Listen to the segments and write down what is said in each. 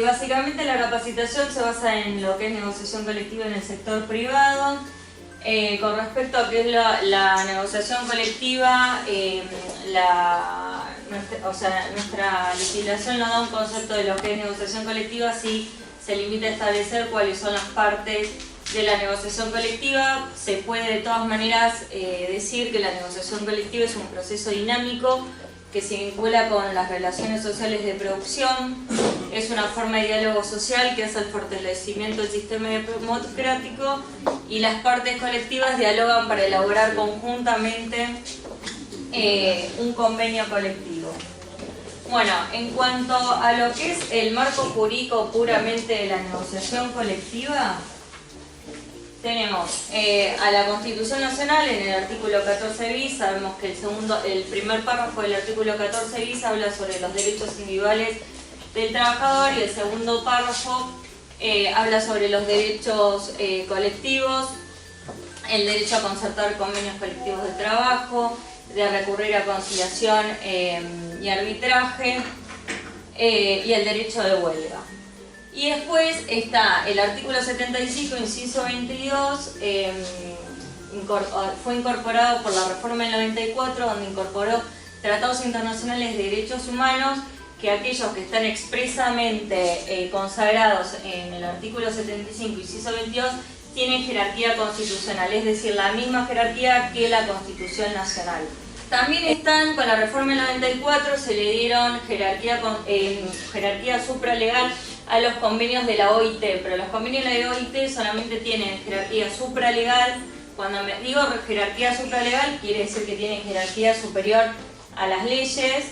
Básicamente la capacitación se basa en lo que es negociación colectiva en el sector privado. Con respecto a qué es la negociación colectiva, nuestra legislación no da un concepto de lo que es negociación colectiva, sí se limita a establecer cuáles son las partes de la negociación colectiva. Se puede de todas maneras decir que la negociación colectiva es un proceso dinámico que se vincula con las relaciones sociales de producción, es una forma de diálogo social que hace el fortalecimiento del sistema democrático y las partes colectivas dialogan para elaborar conjuntamente un convenio colectivo. Bueno, en cuanto a lo que es el marco jurídico puramente de la negociación colectiva, tenemos a la Constitución Nacional en el artículo 14 bis. Sabemos que el primer párrafo del artículo 14 bis habla sobre los derechos individuales del trabajador y el segundo párrafo habla sobre los derechos colectivos, el derecho a concertar convenios colectivos de trabajo, de recurrir a conciliación y arbitraje y el derecho de huelga. Y después está el artículo 75, inciso 22, fue incorporado por la reforma del 94, donde incorporó tratados internacionales de derechos humanos, que aquellos que están expresamente consagrados en el artículo 75, inciso 22, tienen jerarquía constitucional, es decir, la misma jerarquía que la Constitución Nacional. También están, con la reforma del 94, se le dieron jerarquía supralegal a los convenios de la OIT, pero los convenios de la OIT solamente tienen jerarquía supralegal. Cuando me digo jerarquía supralegal, quiere decir que tienen jerarquía superior a las leyes,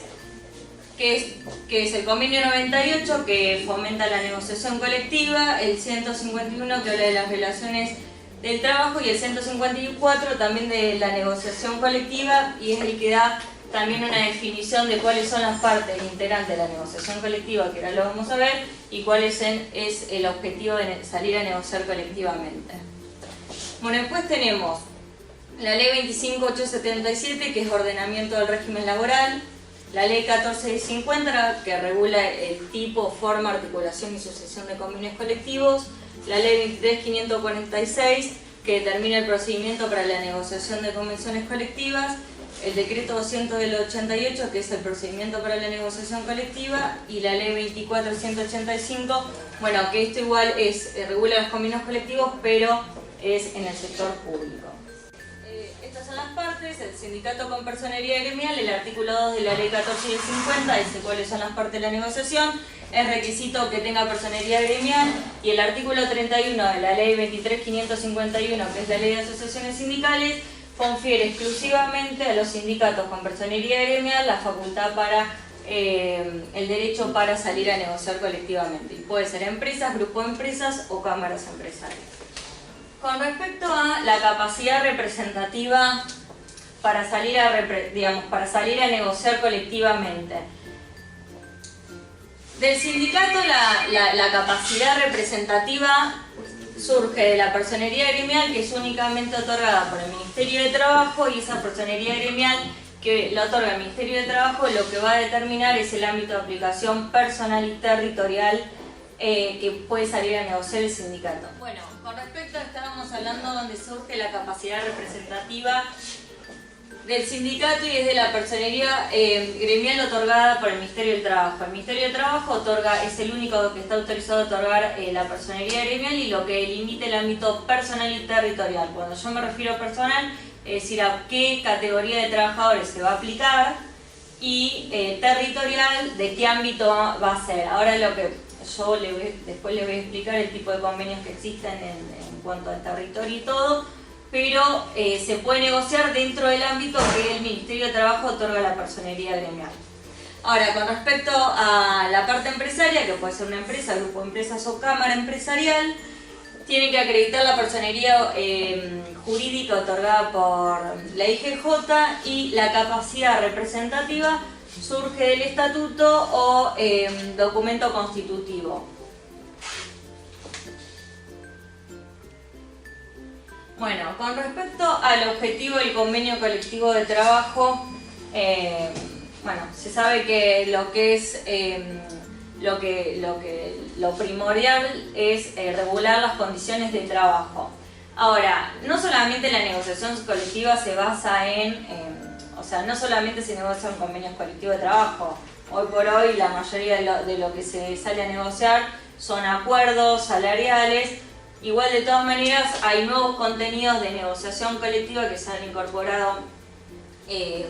que es el convenio 98, que fomenta la negociación colectiva, el 151, que habla de las relaciones del trabajo, y el 154 también de la negociación colectiva, y es el que da también una definición de cuáles son las partes integrantes de la negociación colectiva, que ahora lo vamos a ver, y cuál es el objetivo de salir a negociar colectivamente. Bueno, después tenemos la ley 25.877, que es ordenamiento del régimen laboral, la ley 14.50, que regula el tipo, forma, articulación y sucesión de convenios colectivos, la ley 23.546, que determina el procedimiento para la negociación de convenciones colectivas, el decreto 200 del 88, que es el procedimiento para la negociación colectiva, y la ley 24.185, bueno, que esto igual regula los convenios colectivos, pero es en el sector público. Estas son las partes: el sindicato con personería gremial, el artículo 2 de la ley 14.50 dice cuáles son las partes de la negociación, es requisito que tenga personería gremial, y el artículo 31 de la ley 23.551, que es la ley de asociaciones sindicales, confiere exclusivamente a los sindicatos con personería gremial la facultad para el derecho para salir a negociar colectivamente, y puede ser empresas, grupo de empresas o cámaras empresariales. Con respecto a la capacidad representativa para salir a negociar colectivamente, del sindicato la capacidad representativa surge de la personería gremial, que es únicamente otorgada por el Ministerio de Trabajo, y esa personería gremial que la otorga el Ministerio de Trabajo lo que va a determinar es el ámbito de aplicación personal y territorial que puede salir a negociar el sindicato. Bueno, con respecto a estábamos hablando donde surge la capacidad representativa del sindicato, y es de la personería gremial otorgada por el Ministerio del Trabajo. El Ministerio del Trabajo es el único que está autorizado a otorgar la personería gremial, y lo que limita el ámbito personal y territorial. Cuando yo me refiero a personal, es decir, a qué categoría de trabajadores se va a aplicar, y territorial, de qué ámbito va a ser. Ahora lo que yo después le voy a explicar el tipo de convenios que existen en cuanto al territorio y todo, pero se puede negociar dentro del ámbito que el Ministerio de Trabajo otorga a la personería gremial. Ahora, con respecto a la parte empresaria, que puede ser una empresa, grupo de empresas o cámara empresarial, tiene que acreditar la personería jurídica otorgada por la IGJ, y la capacidad representativa surge del estatuto o documento constitutivo. Bueno, con respecto al objetivo del convenio colectivo de trabajo, se sabe que lo que es lo primordial es regular las condiciones de trabajo. Ahora, no solamente la negociación colectiva se basa o sea, no solamente se negocian convenios colectivos de trabajo. Hoy por hoy la mayoría de lo que se sale a negociar son acuerdos salariales. Igual, de todas maneras, hay nuevos contenidos de negociación colectiva que se han incorporado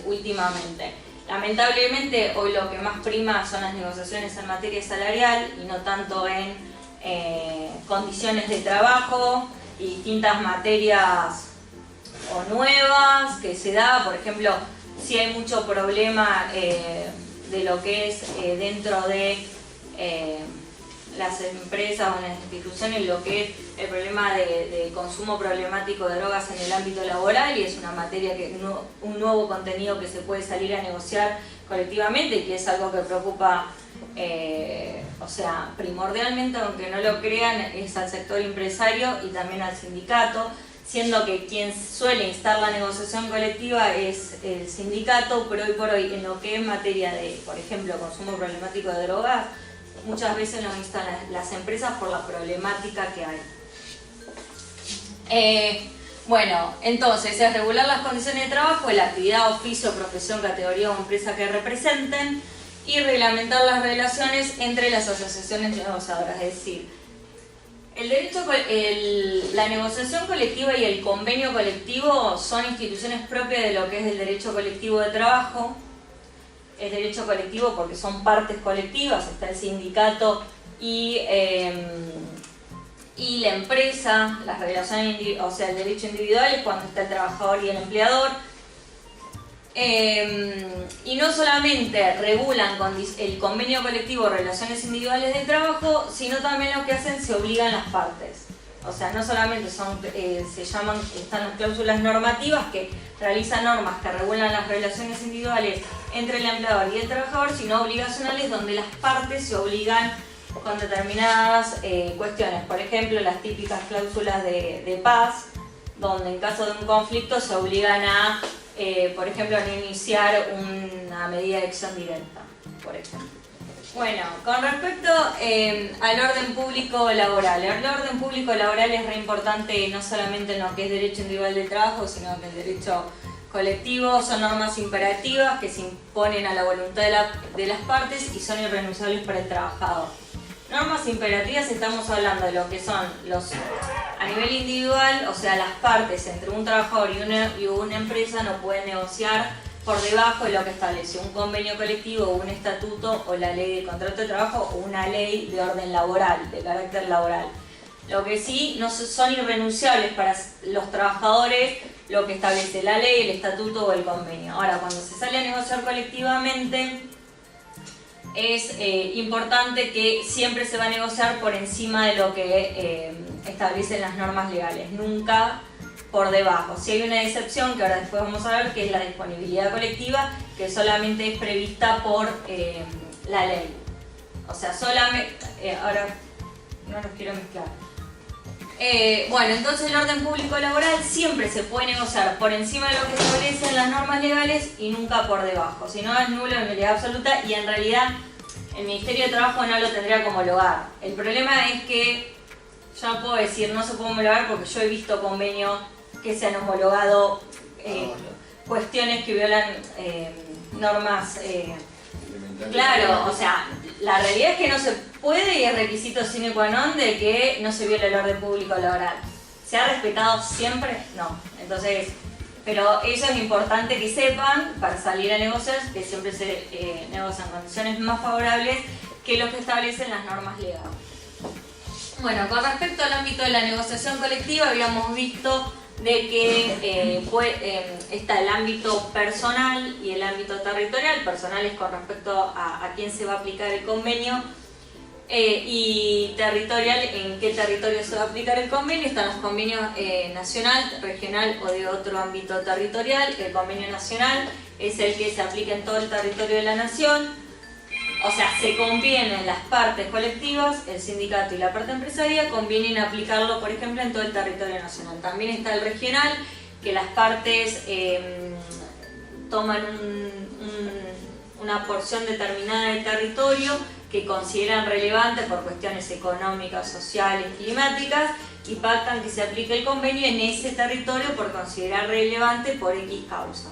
últimamente. Lamentablemente, hoy lo que más prima son las negociaciones en materia salarial y no tanto en condiciones de trabajo y distintas materias o nuevas que se da. Por ejemplo, si hay mucho problema de lo que es dentro de las empresas o las instituciones, lo que es el problema de consumo problemático de drogas en el ámbito laboral, y es una materia un nuevo contenido que se puede salir a negociar colectivamente y que es algo que preocupa, o sea, primordialmente, aunque no lo crean, es al sector empresario y también al sindicato, siendo que quien suele instar la negociación colectiva es el sindicato, pero hoy por hoy en lo que es materia de, por ejemplo, consumo problemático de drogas, muchas veces lo instan las empresas por la problemática que hay. Bueno, entonces es regular las condiciones de trabajo, la actividad, oficio, profesión, categoría o empresa que representen, y reglamentar las relaciones entre las asociaciones negociadoras, es decir, la negociación colectiva y el convenio colectivo son instituciones propias de lo que es el derecho colectivo de trabajo. Es derecho colectivo porque son partes colectivas, está el sindicato y la empresa, las relaciones, o sea, el derecho individual es cuando está el trabajador y el empleador. Y no solamente regulan el convenio colectivo relaciones individuales de trabajo, sino también lo que hacen, se obligan las partes. O sea, no solamente están las cláusulas normativas que realizan normas que regulan las relaciones individuales entre el empleador y el trabajador, sino obligacionales donde las partes se obligan con determinadas cuestiones. Por ejemplo, las típicas cláusulas de paz, donde en caso de un conflicto se obligan a, por ejemplo, a no iniciar una medida de acción directa, por ejemplo. Bueno, con respecto al orden público laboral. El orden público laboral es re importante no solamente en lo que es derecho individual del trabajo, sino en el derecho colectivo. Son normas imperativas que se imponen a la voluntad de las partes y son irrenunciables para el trabajador. Normas imperativas, estamos hablando de lo que son a nivel individual, o sea, las partes entre un trabajador y una empresa no pueden negociar por debajo de lo que establece un convenio colectivo, un estatuto o la ley de contrato de trabajo o una ley de orden laboral, de carácter laboral. Lo que sí no son irrenunciables para los trabajadores, lo que establece la ley, el estatuto o el convenio. Ahora, cuando se sale a negociar colectivamente, es importante que siempre se va a negociar por encima de lo que establecen las normas legales, nunca por debajo. Si hay una excepción, que ahora después vamos a ver, que es la disponibilidad colectiva, que solamente es prevista por la ley. O sea, solamente... ahora no los quiero mezclar. Bueno, entonces el orden público laboral siempre se puede negociar por encima de lo que establecen las normas legales y nunca por debajo. Si no, es nulo, en nulidad absoluta, y en realidad el Ministerio de Trabajo no lo tendría como homologar. El problema es que, yo no puedo decir no se puede homologar porque yo he visto convenios que se han homologado cuestiones que violan normas. Claro, o sea, la realidad es que no se puede y es requisito sine qua non de que no se viole el orden público laboral. ¿Se ha respetado siempre? No. Entonces, pero eso es importante que sepan para salir a negociar, que siempre se negocian condiciones más favorables que lo que establecen las normas legales. Bueno, con respecto al ámbito de la negociación colectiva, habíamos visto de que está el ámbito personal y el ámbito territorial. Personal es con respecto a quién se va a aplicar el convenio, y territorial, en qué territorio se va a aplicar el convenio. Están los convenios nacional, regional o de otro ámbito territorial. El convenio nacional es el que se aplica en todo el territorio de la nación. O sea, se convienen las partes colectivas, el sindicato y la parte empresaria, convienen aplicarlo, por ejemplo, en todo el territorio nacional. También está el regional, que las partes toman una porción determinada de territorio que consideran relevante por cuestiones económicas, sociales, climáticas, y pactan que se aplique el convenio en ese territorio por considerar relevante por X causa.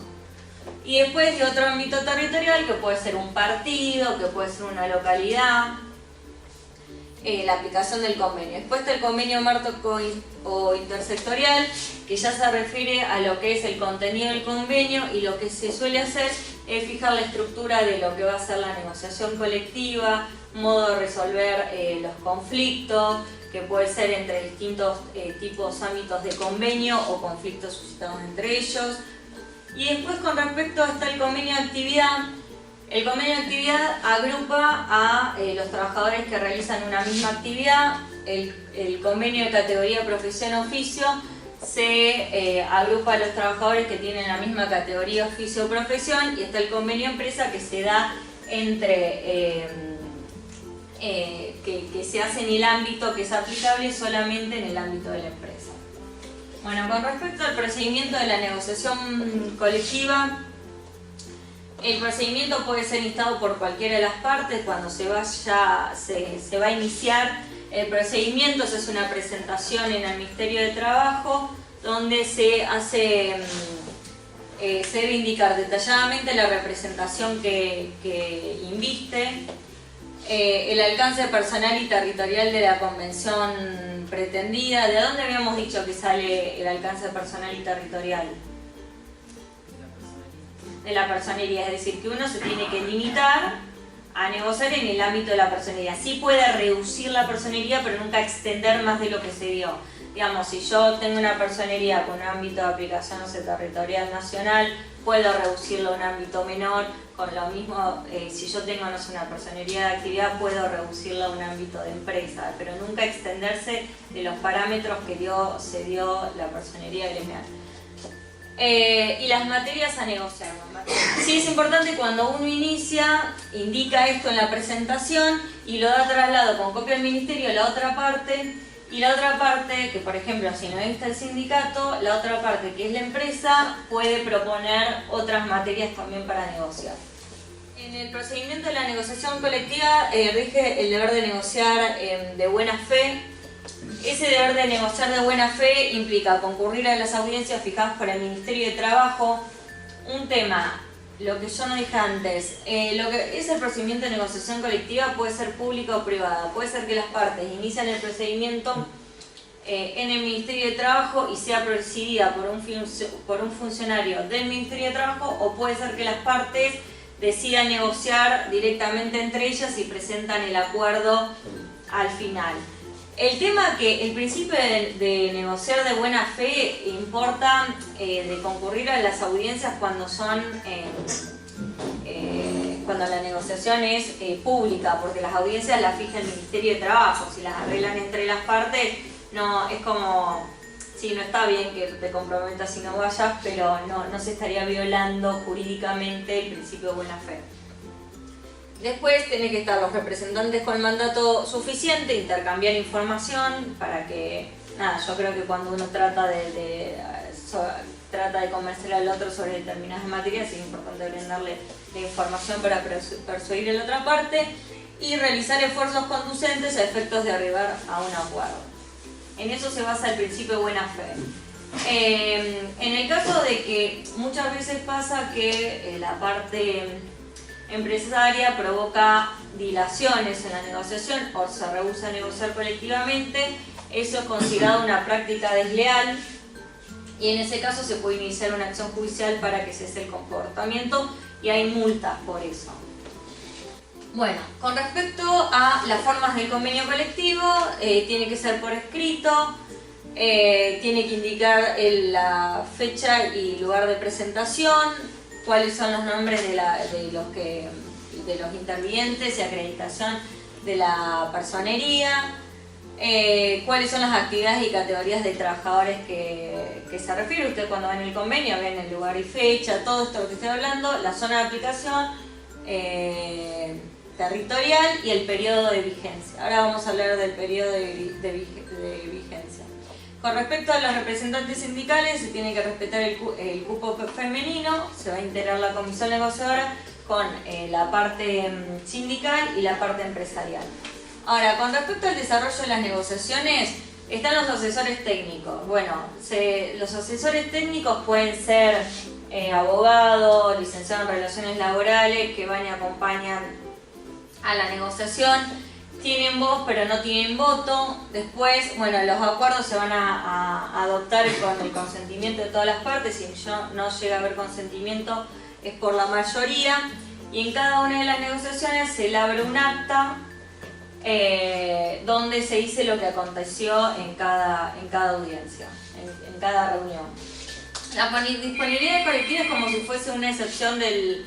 Y después de otro ámbito territorial, que puede ser un partido, que puede ser una localidad, la aplicación del convenio. Después está el convenio marco o intersectorial, que ya se refiere a lo que es el contenido del convenio, y lo que se suele hacer es fijar la estructura de lo que va a ser la negociación colectiva, modo de resolver los conflictos, que puede ser entre distintos tipos, ámbitos de convenio o conflictos suscitados entre ellos. Y después, con respecto está el convenio de actividad. El convenio de actividad agrupa a los trabajadores que realizan una misma actividad. El convenio de categoría profesión-oficio se agrupa a los trabajadores que tienen la misma categoría oficio-profesión, y está el convenio empresa, que se da entre que se hace en el ámbito que es aplicable solamente en el ámbito de la empresa. Bueno, con respecto al procedimiento de la negociación colectiva, el procedimiento puede ser instado por cualquiera de las partes. Cuando se va a iniciar el procedimiento, se hace una presentación en el Ministerio de Trabajo, donde se debe indicar detalladamente la representación que inviste, el alcance personal y territorial de la convención pretendida. ¿De dónde habíamos dicho que sale el alcance personal y territorial? De la personería, es decir, que uno se tiene que limitar a negociar en el ámbito de la personería. Sí puede reducir la personería, pero nunca extender más de lo que se dio. Digamos, si yo tengo una personería con un ámbito de aplicación, no sé, territorial nacional, puedo reducirlo a un ámbito menor. Con lo mismo, si yo tengo, no sé, una personería de actividad, puedo reducirla a un ámbito de empresa, pero nunca extenderse de los parámetros que se dio la personería gremial. Y las materias a negociar. Sí, es importante cuando uno inicia, indica esto en la presentación y lo da traslado con copia al ministerio a la otra parte. Y la otra parte, que por ejemplo si no está el sindicato, la otra parte que es la empresa puede proponer otras materias también para negociar. En el procedimiento de la negociación colectiva rige el deber de negociar de buena fe. Ese deber de negociar de buena fe implica concurrir a las audiencias fijadas por el Ministerio de Trabajo. Un tema, lo que yo no dije antes, lo que es el procedimiento de negociación colectiva puede ser pública o privada. Puede ser que las partes inician el procedimiento en el Ministerio de Trabajo y sea presidida por un funcionario del Ministerio de Trabajo, o puede ser que las partes decidan negociar directamente entre ellas y presentan el acuerdo al final. El tema que el principio de negociar de buena fe importa de concurrir a las audiencias cuando cuando la negociación es pública, porque las audiencias las fija el Ministerio de Trabajo. Si las arreglan entre las partes, no, es como, sí, no está bien que te comprometas y no vayas, pero no se estaría violando jurídicamente el principio de buena fe. Después tienen que estar los representantes con mandato suficiente, intercambiar información para que, nada, yo creo que cuando uno trata de convencer al otro sobre determinadas materias, es importante brindarle la información para persuadir a la otra parte y realizar esfuerzos conducentes a efectos de arribar a un acuerdo. En eso se basa el principio de buena fe. En el caso de que muchas veces pasa que la parte empresaria provoca dilaciones en la negociación o se rehúsa a negociar colectivamente, eso es considerado una práctica desleal y en ese caso se puede iniciar una acción judicial para que cese el comportamiento y hay multas por eso. Bueno, con respecto a las formas del convenio colectivo, tiene que ser por escrito, tiene que indicar la fecha y lugar de presentación, cuáles son los nombres de los intervinientes y acreditación de la personería, cuáles son las actividades y categorías de trabajadores que se refiere. Usted cuando ven el convenio ven el lugar y fecha, todo esto que estoy hablando, la zona de aplicación territorial y el periodo de vigencia. Ahora vamos a hablar del periodo de vigencia. Con respecto a los representantes sindicales, se tiene que respetar el cupo femenino, se va a integrar la comisión negociadora con la parte sindical y la parte empresarial. Ahora, con respecto al desarrollo de las negociaciones, están los asesores técnicos. Bueno, los asesores técnicos pueden ser abogados, licenciados en relaciones laborales, que van y acompañan a la negociación. Tienen voz pero no tienen voto. Después, bueno, los acuerdos se van a adoptar con el consentimiento de todas las partes. Si no llega a haber consentimiento es por la mayoría. Y en cada una de las negociaciones se elabora un acta donde se dice lo que aconteció en cada audiencia, en cada reunión. La disponibilidad colectiva es como si fuese una excepción del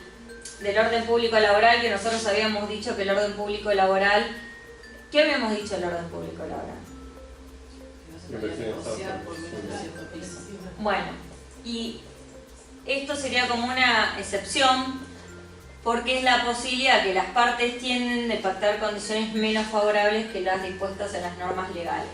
orden público laboral, que nosotros habíamos dicho que el orden público laboral... ¿Qué habíamos dicho del orden público laboral? Bueno, y esto sería como una excepción porque es la posibilidad que las partes tienden de pactar condiciones menos favorables que las dispuestas en las normas legales.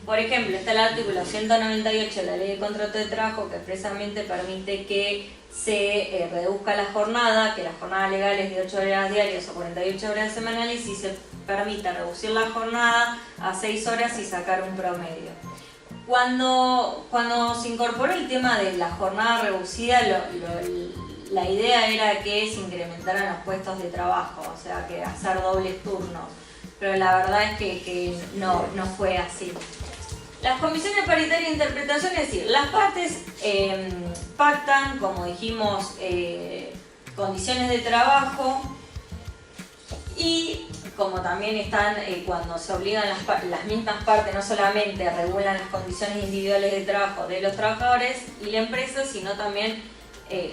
Por ejemplo, está el artículo 198 de la Ley de Contrato de Trabajo que expresamente permite que se reduzca la jornada, que la jornada legal es de 8 horas diarias o 48 horas semanales, y se permite reducir la jornada a 6 horas y sacar un promedio. Cuando se incorporó el tema de la jornada reducida, la idea era que se incrementaran los puestos de trabajo, o sea, que hacer dobles turnos, pero la verdad es que no fue así. Las comisiones paritarias de interpretación, es decir, las partes pactan, como dijimos, condiciones de trabajo, y como también están cuando se obligan las mismas partes, no solamente regulan las condiciones individuales de trabajo de los trabajadores y la empresa, sino también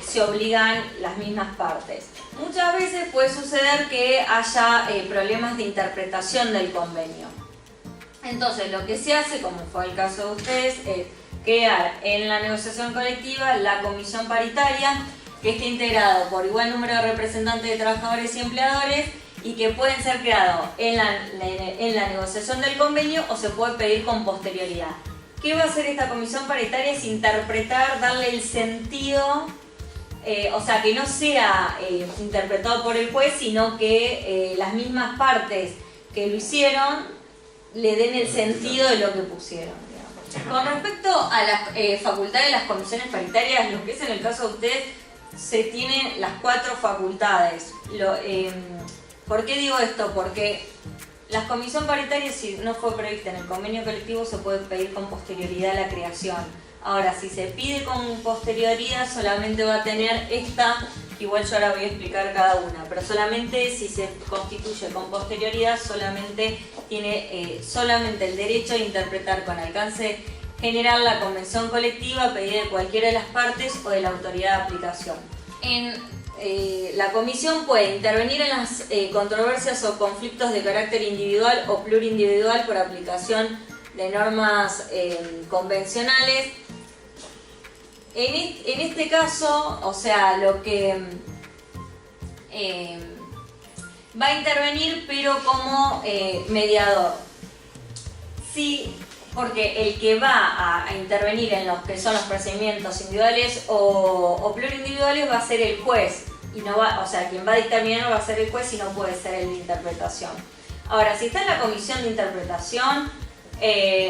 se obligan las mismas partes. Muchas veces puede suceder que haya problemas de interpretación del convenio. Entonces lo que se hace, como fue el caso de ustedes, es crear en la negociación colectiva la comisión paritaria, que esté integrado por igual número de representantes de trabajadores y empleadores, y que pueden ser creados en la negociación del convenio o se puede pedir con posterioridad. ¿Qué va a hacer esta comisión paritaria? Es interpretar, darle el sentido, o sea, que no sea interpretado por el juez, sino que las mismas partes que lo hicieron le den el sentido de lo que pusieron. Con respecto a las facultades de las comisiones paritarias, lo que es en el caso de ustedes, se tienen las 4 facultades. ¿Por qué digo esto? Porque la comisión paritaria, si no fue prevista en el convenio colectivo, se puede pedir con posterioridad la creación. Ahora, si se pide con posterioridad, solamente va a tener esta, igual yo ahora voy a explicar cada una, pero solamente si se constituye con posterioridad, solamente tiene solamente el derecho de interpretar con alcance general la convención colectiva a pedido de cualquiera de las partes o de la autoridad de aplicación. La comisión puede intervenir en las controversias o conflictos de carácter individual o plurindividual por aplicación de normas convencionales. En este caso, o sea, lo que va a intervenir, pero como mediador. Sí, porque el que va a intervenir en los que son los procedimientos individuales o plurindividuales va a ser el juez. Y no va, o sea, quien va a dictaminar va a ser el juez y no puede ser el de interpretación. Ahora, si está en la comisión de interpretación,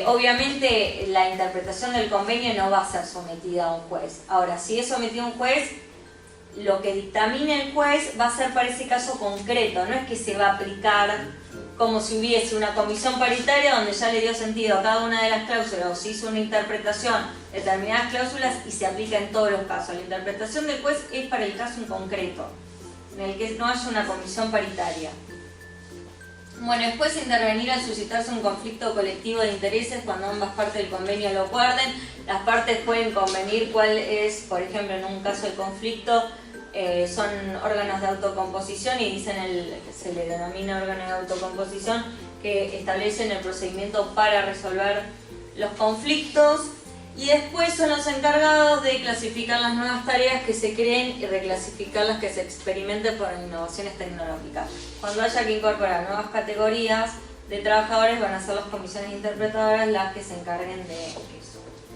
obviamente la interpretación del convenio no va a ser sometida a un juez. Ahora, si es sometida a un juez, lo que dictamine el juez va a ser para ese caso concreto, no es que se va a aplicar como si hubiese una comisión paritaria donde ya le dio sentido a cada una de las cláusulas o se hizo una interpretación de determinadas cláusulas y se aplica en todos los casos. La interpretación del juez es para el caso en concreto, en el que no haya una comisión paritaria. Bueno, después intervenir al suscitarse un conflicto colectivo de intereses cuando ambas partes del convenio lo acuerden. Las partes pueden convenir cuál es, por ejemplo, en un caso de conflicto, son órganos de autocomposición y dicen se le denomina órgano de autocomposición, que establecen el procedimiento para resolver los conflictos, y después son los encargados de clasificar las nuevas tareas que se creen y reclasificar las que se experimenten por innovaciones tecnológicas. Cuando haya que incorporar nuevas categorías de trabajadores, van a ser las comisiones interpretadoras las que se encarguen de eso.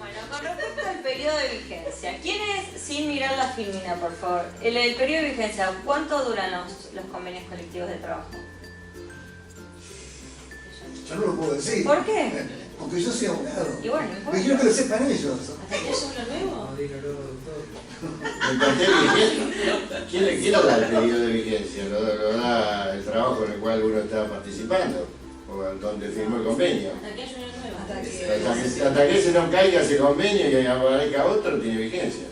Bueno, con respecto al periodo de vigencia, ¿quién es, sin mirar la filmina, por favor, el periodo de vigencia, cuánto duran los convenios colectivos de trabajo? Yo no lo puedo decir. ¿Por qué? Porque yo soy abogado. Y bueno, y quiero que lo sepan ellos. ¿Es uno nuevo? ¿El cartel vigente? ¿Quién le da el periodo de vigencia? ¿Lo da el trabajo en el cual uno está participando? ¿O donde firmó el convenio? Hasta que haya uno nuevo. Hasta que ese no caiga ese convenio y aparezca otro, tiene vigencia.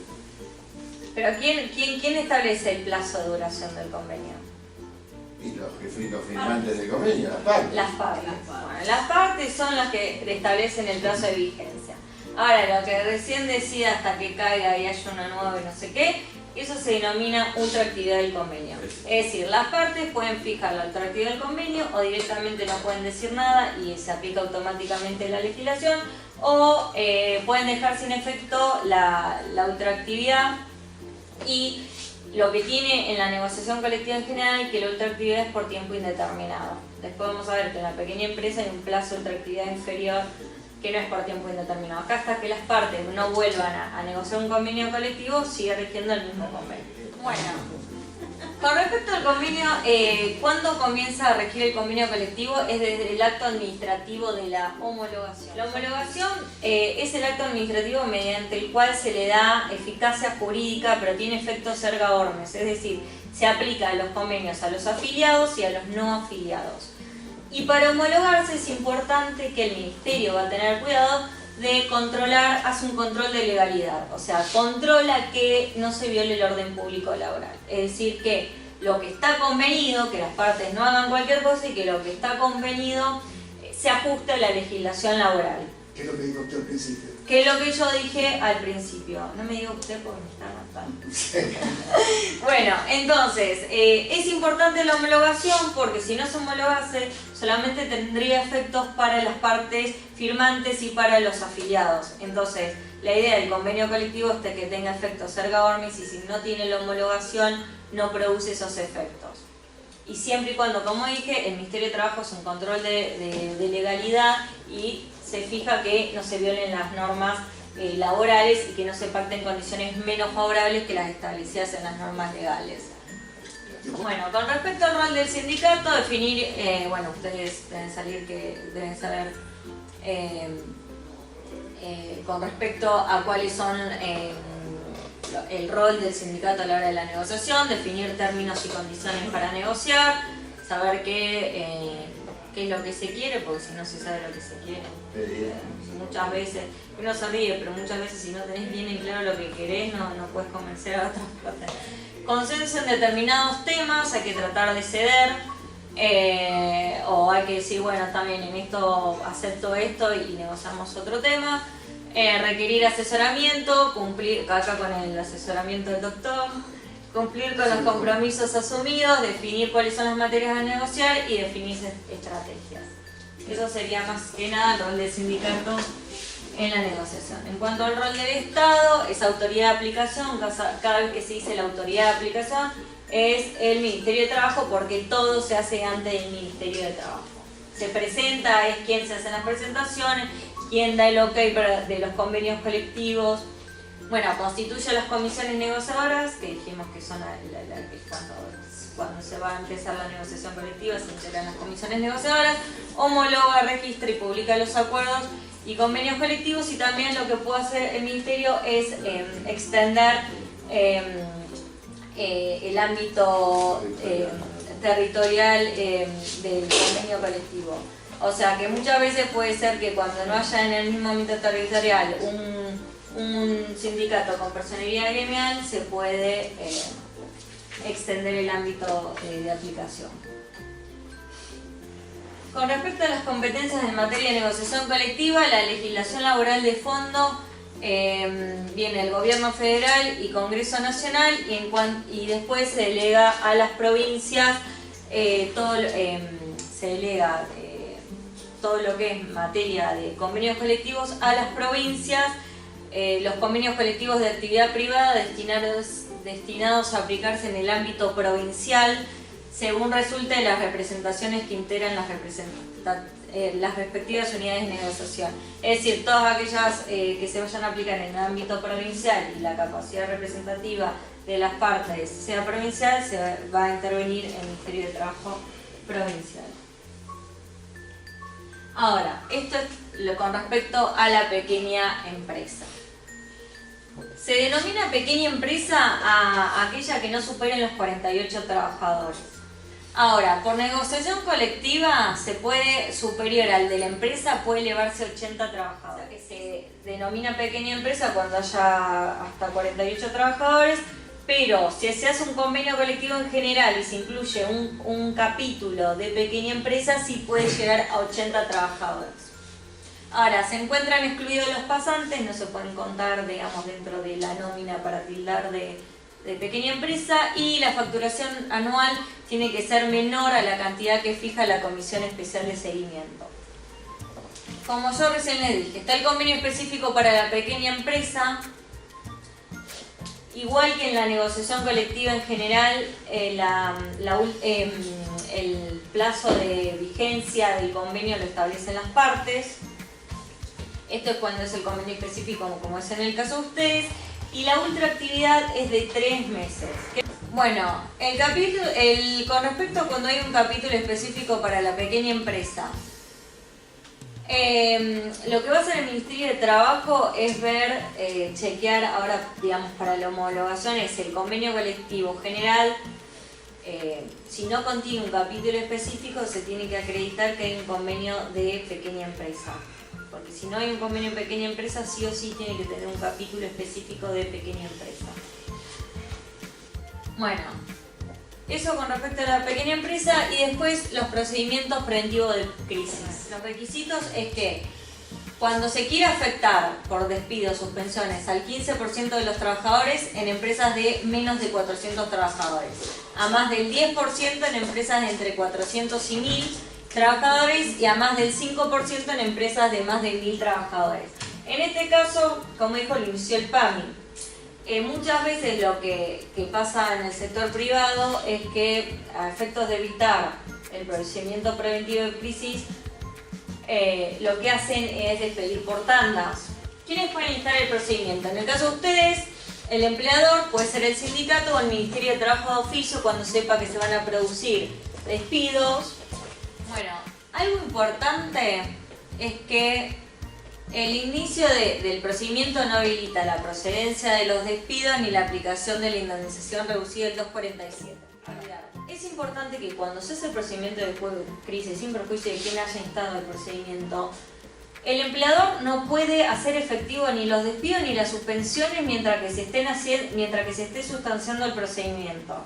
Pero ¿quién establece el plazo de duración del convenio? Y los firmantes del convenio, las partes. Las partes. Bueno, las partes son las que establecen el plazo de vigencia. Ahora, lo que recién decía hasta que caiga y haya uno nuevo y no sé qué, eso se denomina ultraactividad del convenio. Es decir, las partes pueden fijar la ultraactividad del convenio o directamente no pueden decir nada y se aplica automáticamente la legislación, o pueden dejar sin efecto la ultraactividad. Y lo que tiene en la negociación colectiva en general, que la ultraactividad es por tiempo indeterminado. Después vamos a ver que en la pequeña empresa hay un plazo de ultraactividad inferior que no es por tiempo indeterminado. Acá, hasta que las partes no vuelvan a negociar un convenio colectivo, sigue rigiendo el mismo convenio. Bueno, con respecto al convenio, ¿cuándo comienza a regir el convenio colectivo? Es desde el acto administrativo de la homologación. La homologación es el acto administrativo mediante el cual se le da eficacia jurídica, pero tiene efectos erga omnes, es decir, se aplica a los convenios a los afiliados y a los no afiliados. Y para homologarse es importante que el Ministerio va a tener cuidado de controlar, hace un control de legalidad, o sea, controla que no se viole el orden público laboral. Es decir, que lo que está convenido, que las partes no hagan cualquier cosa y que lo que está convenido se ajuste a la legislación laboral. ¿Qué es lo que dijo usted al principio? Que es lo que yo dije al principio. No me diga usted porque me está matando. Bueno, entonces, es importante la homologación porque si no se homologase, solamente tendría efectos para las partes firmantes y para los afiliados. Entonces, la idea del convenio colectivo es que tenga efectos erga omnes y si no tiene la homologación, no produce esos efectos. Y siempre y cuando, como dije, el Ministerio de Trabajo es un control de legalidad y se fija que no se violen las normas laborales y que no se pacten condiciones menos favorables que las establecidas en las normas legales. Bueno, con respecto al rol del sindicato, definir, bueno, ustedes deben saber con respecto a cuáles son el rol del sindicato a la hora de la negociación, definir términos y condiciones para negociar, saber qué es lo que se quiere, porque si no se sabe lo que se quiere. Muchas veces, uno se ríe, pero muchas veces si no tenés bien en claro lo que querés, no puedes convencer a otras partes. Consenso en determinados temas, hay que tratar de ceder, o hay que decir, bueno, también en esto acepto esto y negociamos otro tema. Requerir asesoramiento, cumplir acá con el asesoramiento del doctor, cumplir con los compromisos asumidos, definir cuáles son las materias a negociar y definir estrategias. Eso sería más que nada el rol del sindicato en la negociación. En cuanto al rol del Estado, es autoridad de aplicación. Cada vez que se dice la autoridad de aplicación es el Ministerio de Trabajo, porque todo se hace ante el Ministerio de Trabajo. Se presenta, es quien se hacen las presentaciones, quien da el ok de los convenios colectivos. Bueno, constituye las comisiones negociadoras, que dijimos que son cuando se va a empezar la negociación colectiva, se integran las comisiones negociadoras, homologa, registra y publica los acuerdos y convenios colectivos, y también lo que puede hacer el Ministerio es extender el ámbito territorial del convenio colectivo. O sea que muchas veces puede ser que cuando no haya en el mismo ámbito territorial un sindicato con personalidad gremial, se puede extender el ámbito de aplicación. Con respecto a las competencias en materia de negociación colectiva, la legislación laboral de fondo viene el Gobierno Federal y Congreso Nacional, y después se delega a las provincias, se delega todo lo que es materia de convenios colectivos a las provincias. Los convenios colectivos de actividad privada destinados a aplicarse en el ámbito provincial según resulte de las representaciones que integran las respectivas unidades de negociación. Es decir, todas aquellas que se vayan a aplicar en el ámbito provincial y la capacidad representativa de las partes sea provincial, se va a intervenir el Ministerio de Trabajo provincial. Ahora, esto es con respecto a la pequeña empresa. Se denomina pequeña empresa a aquella que no superen los 48 trabajadores. Ahora, por negociación colectiva se puede, superior al de la empresa, puede elevarse a 80 trabajadores. O sea, que se denomina pequeña empresa cuando haya hasta 48 trabajadores, pero si se hace un convenio colectivo en general y se incluye un capítulo de pequeña empresa, sí puede llegar a 80 trabajadores. Ahora, se encuentran excluidos los pasantes, no se pueden contar, digamos, dentro de la nómina para tildar de pequeña empresa, y la facturación anual tiene que ser menor a la cantidad que fija la Comisión Especial de Seguimiento. Como yo recién les dije, está el convenio específico para la pequeña empresa. Igual que en la negociación colectiva en general, el plazo de vigencia del convenio lo establecen las partes. Esto es cuando es el convenio específico, como es en el caso de ustedes. Y la ultraactividad es de 3 meses. Bueno, con respecto a cuando hay un capítulo específico para la pequeña empresa, lo que va a hacer el Ministerio de Trabajo es ver, chequear ahora, digamos, para la homologación es el convenio colectivo general. Si no contiene un capítulo específico, se tiene que acreditar que hay un convenio de pequeña empresa. Porque si no hay un convenio de pequeña empresa, sí o sí tiene que tener un capítulo específico de pequeña empresa. Bueno, eso con respecto a la pequeña empresa, y después los procedimientos preventivos de crisis. Los requisitos es que cuando se quiera afectar por despido o suspensiones al 15% de los trabajadores en empresas de menos de 400 trabajadores, a más del 10% en empresas de entre 400 y 1000 trabajadores y a más del 5% en empresas de más de 1000 trabajadores. En este caso, como dijo, lo inició el PAMI. Muchas veces lo que pasa en el sector privado es que, a efectos de evitar el procedimiento preventivo de crisis, lo que hacen es despedir por tandas. ¿Quiénes pueden instar el procedimiento? En el caso de ustedes, el empleador puede ser el sindicato o el Ministerio de Trabajo de oficio cuando sepa que se van a producir despidos. Bueno, algo importante es que el inicio del procedimiento no habilita la procedencia de los despidos ni la aplicación de la indemnización reducida del 247. Es importante que cuando se hace el procedimiento de crisis, sin perjuicio de quien haya instado el procedimiento, el empleador no puede hacer efectivo ni los despidos ni las suspensiones mientras que se esté sustanciando el procedimiento.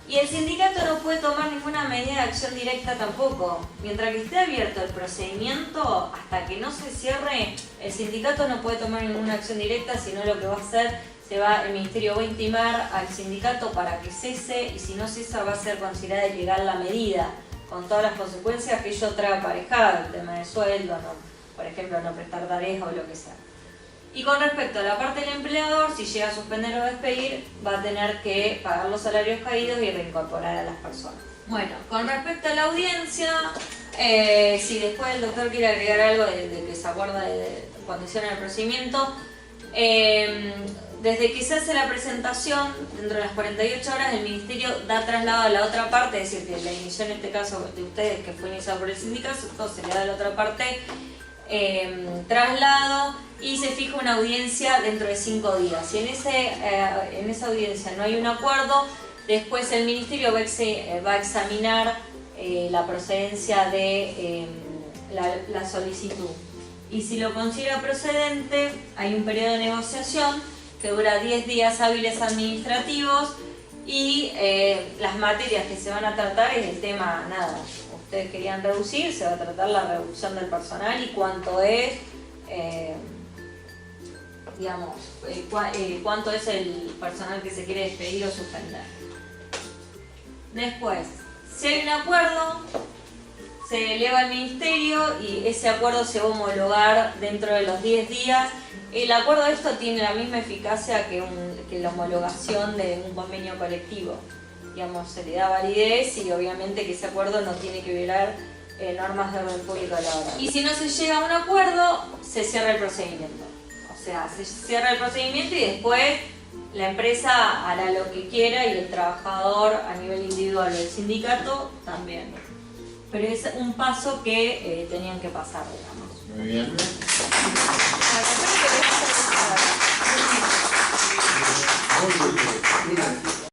Y el sindicato no puede tomar ninguna medida de acción directa tampoco. Mientras que esté abierto el procedimiento, hasta que no se cierre, el sindicato no puede tomar ninguna acción directa, sino lo que va a hacer, el Ministerio va a intimar al sindicato para que cese, y si no cesa va a ser considerada ilegal la medida, con todas las consecuencias que ello trae aparejado, el tema de sueldo, por ejemplo, no prestar tareas o lo que sea. Y con respecto a la parte del empleador, si llega a suspender o despedir, va a tener que pagar los salarios caídos y reincorporar a las personas. Bueno, con respecto a la audiencia, si después el doctor quiere agregar algo de que se acuerda de cuando hicieron el procedimiento, desde que se hace la presentación, dentro de las 48 horas, el Ministerio da traslado a la otra parte, es decir, que la inició en este caso de ustedes, que fue iniciado por el sindicato, se le da a la otra parte traslado, y se fija una audiencia dentro de 5 días. Si en esa audiencia no hay un acuerdo, después el Ministerio va a examinar la procedencia de la solicitud. Y si lo considera procedente, hay un periodo de negociación que dura 10 días hábiles administrativos, y las materias que se van a tratar es el tema, ustedes querían reducir, se va a tratar la reducción del personal y cuánto es, cuánto es el personal que se quiere despedir o suspender. Después, si hay un acuerdo, se eleva al Ministerio y ese acuerdo se va a homologar dentro de los 10 días. El acuerdo de esto tiene la misma eficacia que la homologación de un convenio colectivo. Se le da validez, y obviamente que ese acuerdo no tiene que violar normas de orden público laboral. Y si no se llega a un acuerdo, se cierra el procedimiento. O sea, se cierra el procedimiento y después la empresa hará lo que quiera y el trabajador a nivel individual o el sindicato también. Pero es un paso que tenían que pasar, digamos. Muy bien.